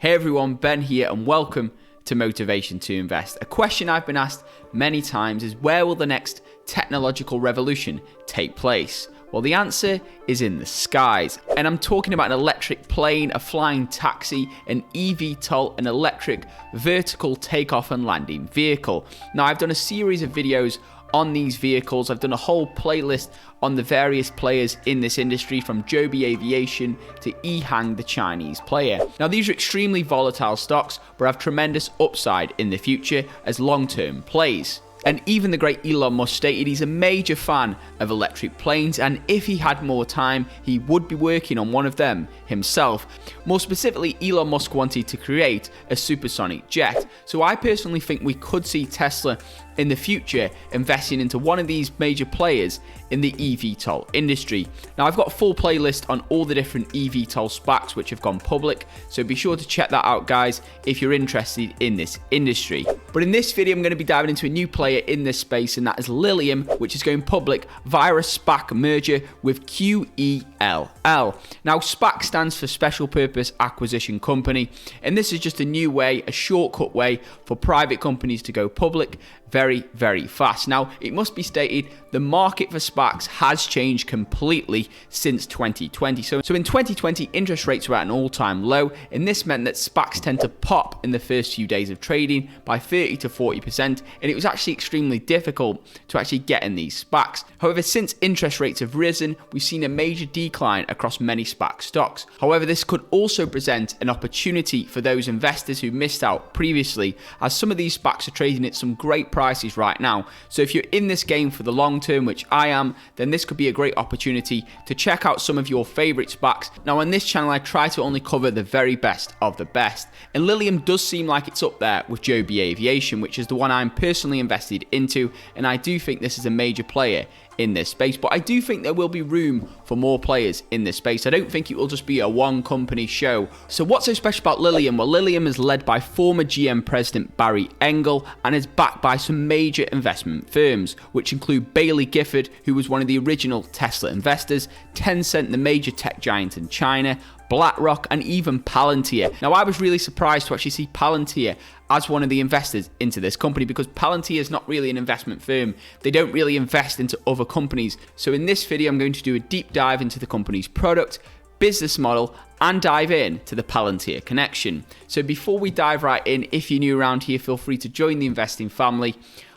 Hey everyone, Ben here and welcome to Motivation to Invest. A question I've been asked many times is, where will the next technological revolution take place? Well, the answer is in the skies. And I'm talking about an electric plane, a flying taxi, an EVTOL, an electric vertical takeoff and landing vehicle. Now, I've done a series of videos on these vehicles. I've done a whole playlist on the various players in this industry, from Joby Aviation to EHang, the Chinese player. Now, these are extremely volatile stocks, but have tremendous upside in the future as long-term plays. And even the great Elon Musk stated he's a major fan of electric planes, and if he had more time, he would be working on one of them himself. More specifically, Elon Musk wanted to create a supersonic jet. So I personally think we could see Tesla in the future investing into one of these major players in the EVTOL industry. Now, I've got a full playlist on all the different EVTOL SPACs which have gone public, so be sure to check that out, guys, if you're interested in this industry. But in this video, I'm going to be diving into a new player in this space, and that is Lilium, which is going public via a SPAC merger with QELL. Now, SPAC stands for Special Purpose Acquisition Company, and this is just a new way, a shortcut way for private companies to go public very, very fast. Now, it must be stated, the market for SPACs has changed completely since 2020. So in 2020, interest rates were at an all-time low, and this meant that SPACs tend to pop in the first few days of trading by 30 to 40%, and it was actually extremely difficult to actually get in these SPACs. However, since interest rates have risen, we've seen a major decline across many SPAC stocks. However, this could also present an opportunity for those investors who missed out previously, as some of these SPACs are trading at some great prices right now. So if you're in this game for the long term, which I am, then this could be a great opportunity to check out some of your favorite SPACs. Now, on this channel, I try to only cover the very best of the best, and Lilium does seem like it's up there with Joby Aviation, which is the one I'm personally invested into, and I do think this is a major player in this space. But I do think there will be room for more players in this space. I don't think it will just be a one company show. So what's so special about Lilium? Well, Lilium is led by former GM president Barry Engel and is backed by some major investment firms, which include Bailey Gifford, who was one of the original Tesla investors, Tencent, the major tech giant in China, BlackRock, and even Palantir. Now, I was really surprised to actually see Palantir as one of the investors into this company, because Palantir is not really an investment firm. They don't really invest into other companies. So in this video, I'm going to do a deep dive into the company's product, business model, and dive in to the Palantir connection. So before we dive right in, if you're new around here, feel free to join the investing family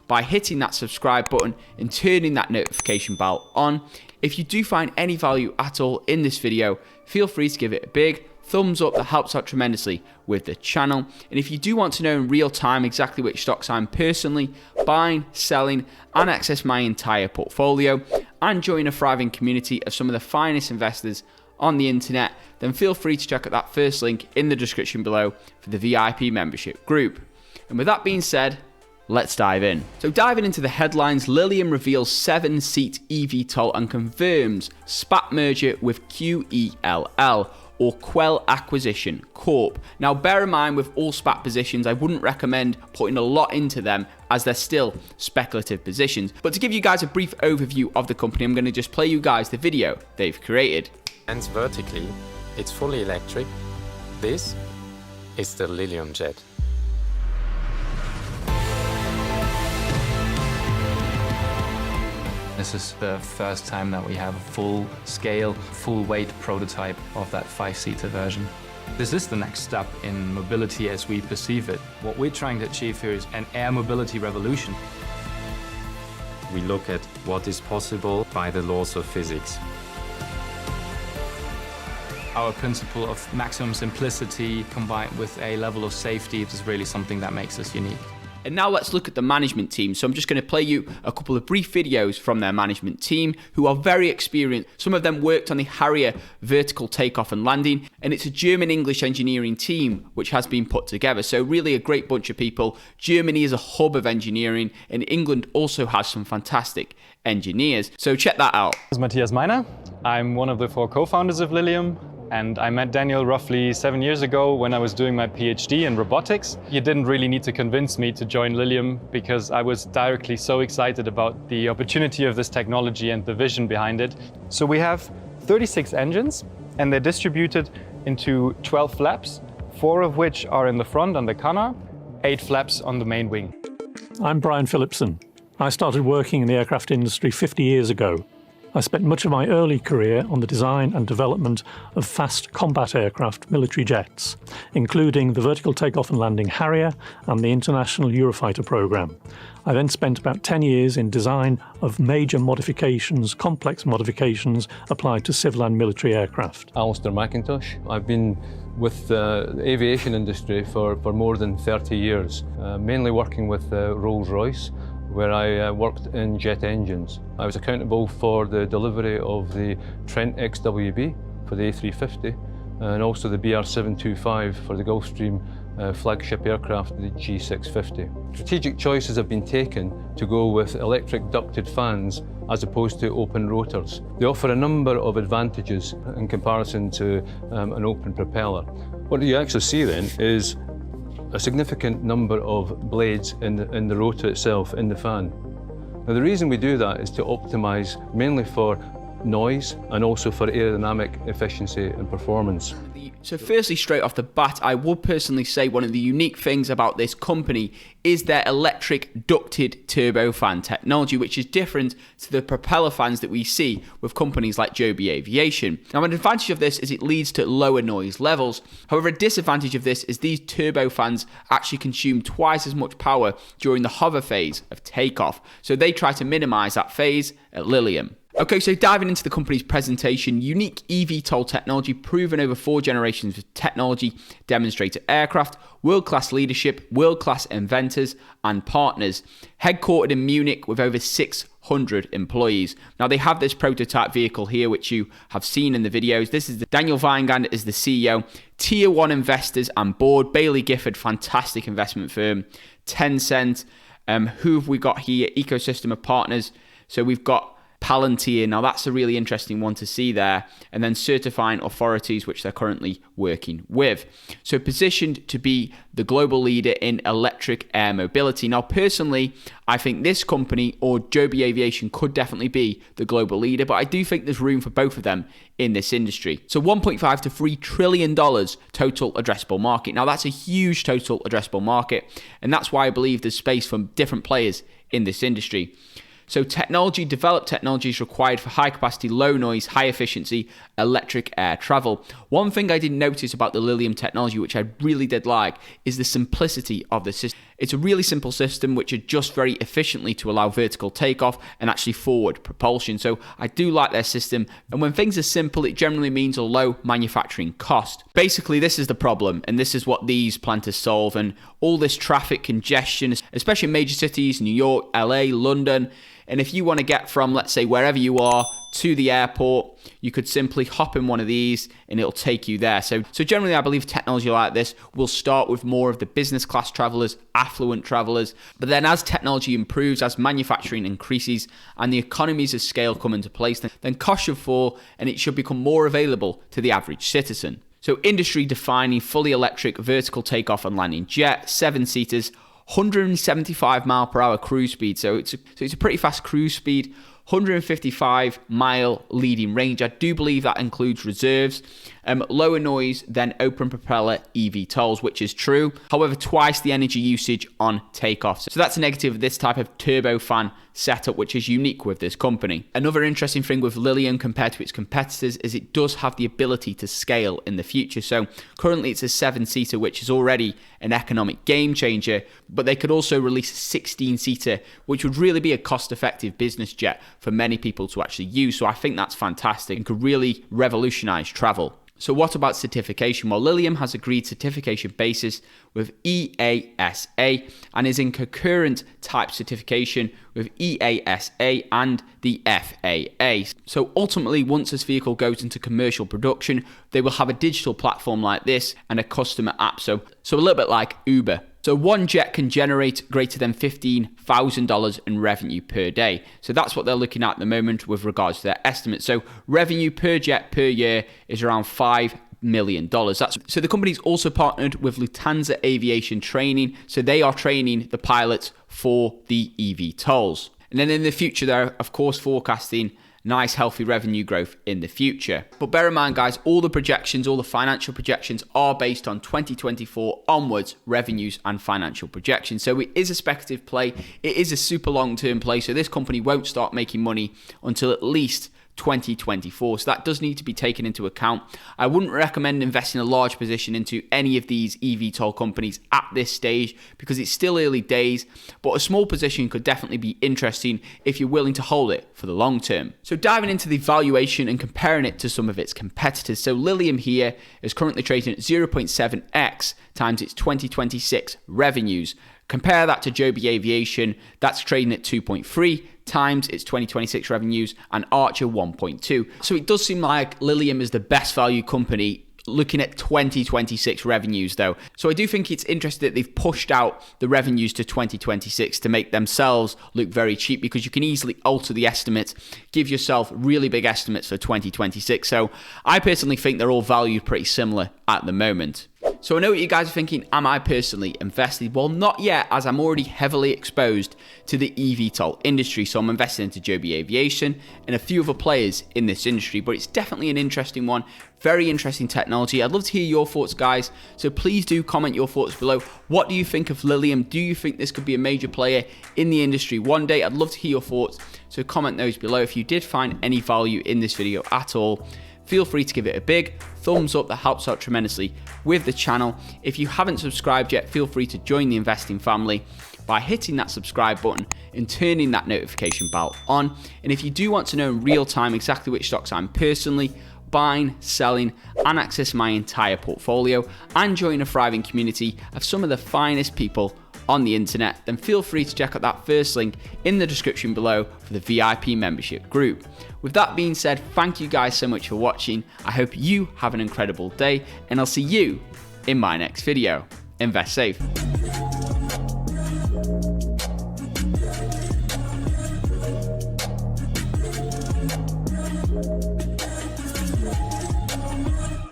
by hitting that subscribe button and turning that notification bell on. If you do find any value at all in this video, feel free to give it a big thumbs up. That helps out tremendously with the channel. And if you do want to know in real time exactly which stocks I'm personally buying, selling, and access my entire portfolio, and join a thriving community of some of the finest investors on the internet, then feel free to check out that first link in the description below for the VIP membership group. And with that being said, let's dive in. So diving into the headlines, Lilium reveals 7-seat EVTOL and confirms SPAC merger with QELL, or Quell Acquisition Corp. Now, bear in mind, with all SPAC positions, I wouldn't recommend putting a lot into them, as they're still speculative positions. But to give you guys a brief overview of the company, I'm going to just play you guys the video they've created. And vertically, it's fully electric. This is the Lilium jet. This is the first time that we have a full-scale, full-weight prototype of that 5-seater version. This is the next step in mobility as we perceive it. What we're trying to achieve here is an air mobility revolution. We look at what is possible by the laws of physics. Our principle of maximum simplicity combined with a level of safety is really something that makes us unique. And now let's look at the management team. So I'm just going to play you a couple of brief videos from their management team, who are very experienced. Some of them worked on the Harrier vertical takeoff and landing, and it's a German-English engineering team which has been put together. So really a great bunch of people. Germany is a hub of engineering, and England also has some fantastic engineers. So check that out. This is Matthias Meiner. I'm one of the 4 co-founders of Lilium. And I met Daniel roughly 7 years ago when I was doing my PhD in robotics. He didn't really need to convince me to join Lilium, because I was directly so excited about the opportunity of this technology and the vision behind it. So we have 36 engines, and they're distributed into 12 flaps, 4 of which are in the front on the canard, 8 flaps on the main wing. I'm Brian Phillipson. I started working in the aircraft industry 50 years ago. I spent much of my early career on the design and development of fast combat aircraft military jets, including the vertical takeoff and landing Harrier and the International Eurofighter program. I then spent about 10 years in design of major modifications, complex modifications applied to civil and military aircraft. Alistair McIntosh. I've been with the aviation industry for more than 30 years, mainly working with Rolls-Royce, where I worked in jet engines. I was accountable for the delivery of the Trent XWB for the A350 and also the BR725 for the Gulfstream flagship aircraft, the G650. Strategic choices have been taken to go with electric ducted fans as opposed to open rotors. They offer a number of advantages in comparison to an open propeller. What you actually see then is a significant number of blades in the rotor itself, in the fan. Now the reason we do that is to optimize mainly for noise and also for aerodynamic efficiency and performance. So firstly, straight off the bat, I would personally say one of the unique things about this company is their electric ducted turbofan technology, which is different to the propeller fans that we see with companies like Joby Aviation. Now, an advantage of this is it leads to lower noise levels. However, a disadvantage of this is these turbofans actually consume twice as much power during the hover phase of takeoff. So they try to minimize that phase at Lilium. Okay, so diving into the company's presentation, unique EVTOL technology proven over 4 generations of technology, demonstrator aircraft, world-class leadership, world-class inventors and partners. Headquartered in Munich with over 600 employees. Now they have this prototype vehicle here, which you have seen in the videos. This is Daniel Weingand is the CEO, Tier 1 investors and board, Bailey Gifford, fantastic investment firm, Tencent, who have we got here, ecosystem of partners. So we've got Palantir, now that's a really interesting one to see there, and then certifying authorities which they're currently working with. So positioned to be the global leader in electric air mobility. Now personally, I think this company or Joby Aviation could definitely be the global leader, but I do think there's room for both of them in this industry. So $1.5 to $3 trillion total addressable market. Now that's a huge total addressable market, and that's why I believe there's space for different players in this industry. So developed technology is required for high capacity, low noise, high efficiency electric air travel. One thing I did notice about the Lilium technology, which I really did like, is the simplicity of the system. It's a really simple system which adjusts very efficiently to allow vertical takeoff and actually forward propulsion. So I do like their system. And when things are simple, it generally means a low manufacturing cost. Basically, this is the problem, and this is what these plan to solve. And all this traffic congestion, especially in major cities, New York, LA, London. And if you want to get from, let's say, wherever you are to the airport, you could simply hop in one of these and it'll take you there. So generally, I believe technology like this will start with more of the business class travelers, affluent travelers. But then as technology improves, as manufacturing increases and the economies of scale come into place, then costs should fall and it should become more available to the average citizen. So industry defining fully electric vertical takeoff and landing jet, 7-seaters, 175 mile per hour cruise speed. So it's a pretty fast cruise speed, 155 mile leading range. I do believe that includes reserves. Lower noise than open propeller EVTOLs, which is true. However, twice the energy usage on takeoff. So that's a negative of this type of turbofan setup, which is unique with this company. Another interesting thing with Lilium compared to its competitors is it does have the ability to scale in the future. So currently it's a 7-seater, which is already an economic game changer, but they could also release a 16-seater, which would really be a cost-effective business jet for many people to actually use. So I think that's fantastic and could really revolutionize travel. So what about certification? Well, Lilium has agreed certification basis with EASA and is in concurrent type certification with EASA and the FAA. So ultimately, once this vehicle goes into commercial production, they will have a digital platform like this and a customer app. So a little bit like Uber. So one jet can generate greater than $15,000 in revenue per day. So that's what they're looking at the moment with regards to their estimates. So revenue per jet per year is around $5 million. So the company's also partnered with Lufthansa Aviation Training. So they are training the pilots for the EVTOLs. And then in the future, they're of course forecasting nice healthy revenue growth in the future. But bear in mind guys, all the projections, all the financial projections are based on 2024 onwards revenues and financial projections. So it is a speculative play, it is a super long-term play, so this company won't start making money until at least 2024. So that does need to be taken into account. I wouldn't recommend investing a large position into any of these EVTOL companies at this stage because it's still early days, but a small position could definitely be interesting if you're willing to hold it for the long term. So diving into the valuation and comparing it to some of its competitors. So Lilium here is currently trading at 0.7x times its 2026 revenues. Compare that to Joby Aviation, that's trading at 2.3 times its 2026 revenues, and Archer 1.2. So it does seem like Lilium is the best value company looking at 2026 revenues though. So I do think it's interesting that they've pushed out the revenues to 2026 to make themselves look very cheap, because you can easily alter the estimates, give yourself really big estimates for 2026. So I personally think they're all valued pretty similar at the moment. So I know what you guys are thinking, am I personally invested? Well, not yet, as I'm already heavily exposed to the EVTOL industry. So I'm invested into Joby Aviation and a few other players in this industry, but it's definitely an interesting one. Very interesting technology. I'd love to hear your thoughts, guys. So please do comment your thoughts below. What do you think of Lilium? Do you think this could be a major player in the industry one day? I'd love to hear your thoughts. So comment those below. If you did find any value in this video at all, feel free to give it a big thumbs up. That helps out tremendously with the channel. If you haven't subscribed yet, feel free to join the investing family by hitting that subscribe button and turning that notification bell on. And if you do want to know in real time exactly which stocks I'm personally buying, selling, and access my entire portfolio, and join a thriving community of some of the finest people on the internet, then feel free to check out that first link in the description below for the VIP membership group. With that being said, thank you guys so much for watching. I hope you have an incredible day, and I'll see you in my next video. Invest safe.